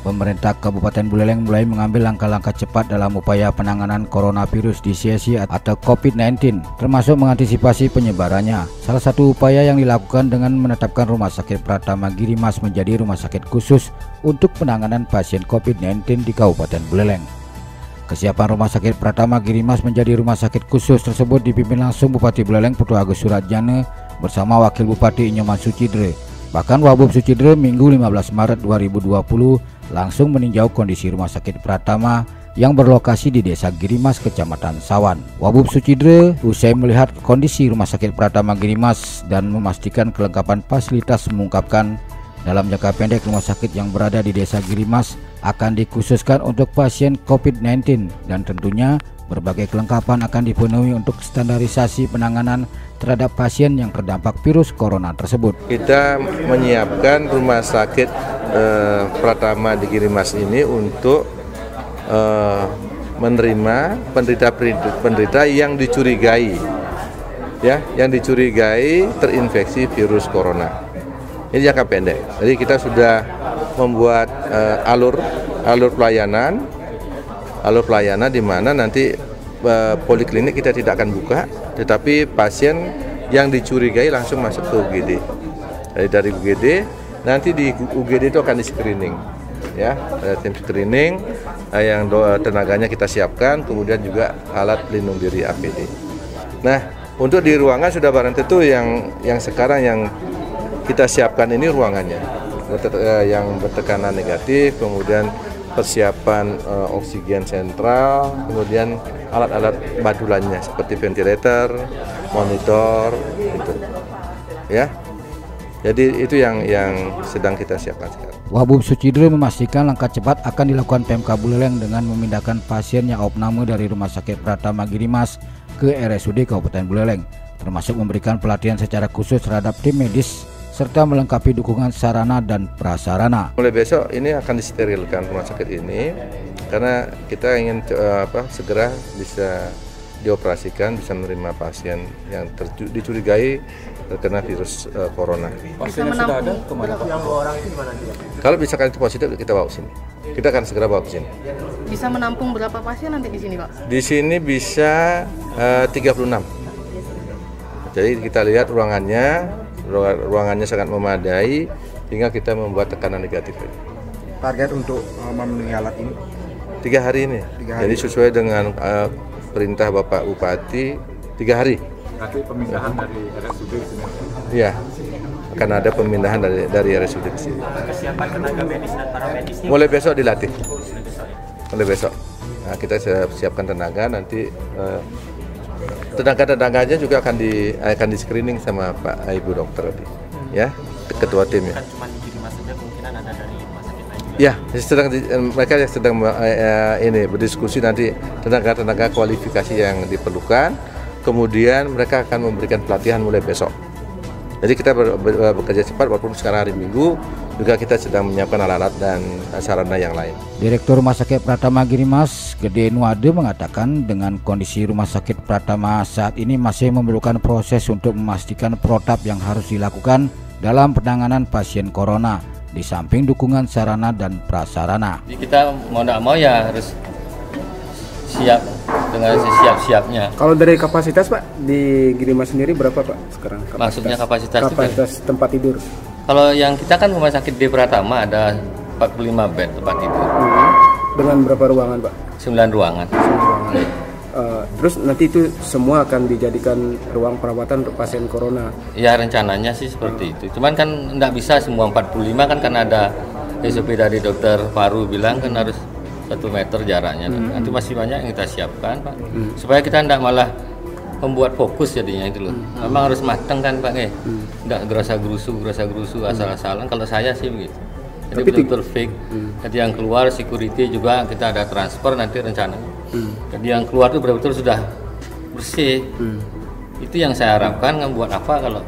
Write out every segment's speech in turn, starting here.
Pemerintah Kabupaten Buleleng mulai mengambil langkah-langkah cepat dalam upaya penanganan coronavirus disease atau COVID-19, termasuk mengantisipasi penyebarannya. Salah satu upaya yang dilakukan dengan menetapkan Rumah Sakit Pratama Girimas menjadi rumah sakit khusus untuk penanganan pasien COVID-19 di Kabupaten Buleleng. Kesiapan Rumah Sakit Pratama Girimas menjadi rumah sakit khusus tersebut dipimpin langsung Bupati Buleleng Putu Agus Suratjana bersama Wakil Bupati Inyoman Sucidre. Bahkan Wabub Sucidre Minggu 15 Maret 2020 langsung meninjau kondisi Rumah Sakit Pratama yang berlokasi di Desa Girimas, Kecamatan Sawan. Wabub Sucidre usai melihat kondisi Rumah Sakit Pratama Girimas dan memastikan kelengkapan fasilitas mengungkapkan dalam jangka pendek rumah sakit yang berada di Desa Girimas akan dikhususkan untuk pasien COVID-19 dan tentunya berbagai kelengkapan akan dipenuhi untuk standarisasi penanganan terhadap pasien yang terdampak virus corona tersebut. Kita menyiapkan rumah sakit Pratama di Girimas ini untuk menerima penderita yang dicurigai, yang dicurigai terinfeksi virus corona. Ini jangka pendek. Jadi kita sudah membuat alur pelayanan di mana nanti poliklinik kita tidak akan buka, tetapi pasien yang dicurigai langsung masuk ke UGD. Dari UGD nanti di UGD itu akan di screening, ya, ada tim screening yang tenaganya kita siapkan, kemudian juga alat pelindung diri APD. Nah, untuk di ruangan sudah barang tentu yang sekarang yang kita siapkan ini ruangannya yang bertekanan negatif, kemudian persiapan oksigen sentral, kemudian alat-alat badulannya seperti ventilator, monitor, gitu. Ya. Jadi itu yang sedang kita siapkan sekarang. Wabub Sucidre memastikan langkah cepat akan dilakukan Pemkab Buleleng dengan memindahkan pasien yang opname dari Rumah Sakit Pratama Girimas ke RSUD Kabupaten Buleleng, termasuk memberikan pelatihan secara khusus terhadap tim medis serta melengkapi dukungan sarana dan prasarana. Mulai besok ini akan disterilkan rumah sakit ini karena kita ingin segera bisa dioperasikan, bisa menerima pasien yang dicurigai terkena virus corona. Pasiennya sudah ada kemana? Kalau misalkan itu positif kita bawa ke sini. Kita akan segera bawa ke sini. Bisa menampung berapa pasien nanti di sini, Pak? Di sini bisa 36. Jadi kita lihat ruangannya sangat memadai, tinggal kita membuat tekanan negatif. Target untuk memenuhi alat ini? 3 hari ini. Jadi sesuai dengan perintah Bapak Bupati 3 hari. Nanti pemindahan dari RSUD ke sini? Iya, akan ada pemindahan dari RSUD ke sini. Kesiapan tenaga medis dan paramedis mulai besok dilatih. Mulai besok. Nah, kita siapkan tenaga, nanti tenaga-tenaganya juga akan di screening sama Pak Ibu dokter tadi, ya, ketua tim ya. Kan cuma di Girimas saja, kemungkinan ada dari rumah sakit lain. Ya, mereka yang sedang berdiskusi nanti tenaga-tenaga kualifikasi yang diperlukan, kemudian mereka akan memberikan pelatihan mulai besok. Jadi kita bekerja cepat walaupun sekarang hari Minggu, juga kita sedang menyiapkan alat-alat dan sarana yang lain. Direktur Rumah Sakit Pratama Girimas, Gede Nuade, mengatakan dengan kondisi Rumah Sakit Pratama saat ini masih memerlukan proses untuk memastikan protap yang harus dilakukan dalam penanganan pasien corona, di samping dukungan sarana dan prasarana. Jadi kita mau tidak mau ya harus siap dengan siap-siapnya. Kalau dari kapasitas Pak, di Girimas sendiri berapa Pak sekarang? Maksudnya kapasitas tempat tidur? Kalau yang kita kan Rumah Sakit di Pratama ada 45 bed tempat tidur. Dengan berapa ruangan Pak? 9 ruangan. 9 ruangan. Terus nanti itu semua akan dijadikan ruang perawatan untuk pasien corona? Ya rencananya sih seperti itu. Cuman kan tidak bisa semua 45 kan karena ada SOP dari dokter paru bilang kan harus 1 meter jaraknya. Nanti masih banyak yang kita siapkan Pak. Supaya kita tidak malah membuat fokus jadinya itu loh. Memang harus matang kan Pak, tidak gerasa-gerusu asal-asalan. Kalau saya sih begitu. Jadi betul-betul fake. Jadi yang keluar security juga kita ada transfer nanti rencana. Jadi yang keluar itu betul-betul sudah bersih. Itu yang saya harapkan. Buat apa kalau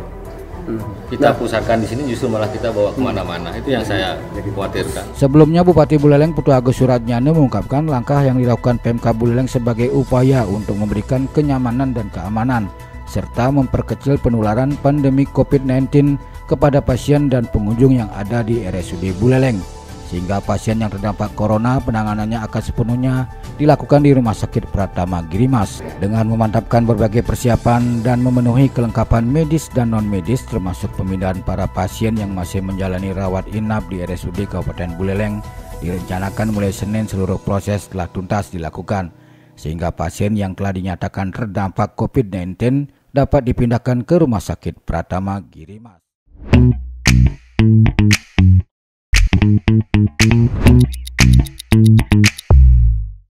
kita pusatkan di sini justru malah kita bawa kemana-mana. Itu yang saya khawatirkan. Sebelumnya Bupati Buleleng Putu Agus Suratjana mengungkapkan langkah yang dilakukan Pemkab Buleleng sebagai upaya untuk memberikan kenyamanan dan keamanan serta memperkecil penularan pandemi COVID-19 kepada pasien dan pengunjung yang ada di RSUD Buleleng. sehingga pasien yang terdampak corona penanganannya akan sepenuhnya dilakukan di Rumah Sakit Pratama Girimas dengan memantapkan berbagai persiapan dan memenuhi kelengkapan medis dan non-medis termasuk pemindahan para pasien yang masih menjalani rawat inap di RSUD Kabupaten Buleleng direncanakan mulai Senin. Seluruh proses telah tuntas dilakukan sehingga pasien yang telah dinyatakan terdampak COVID-19 dapat dipindahkan ke Rumah Sakit Pratama Girimas.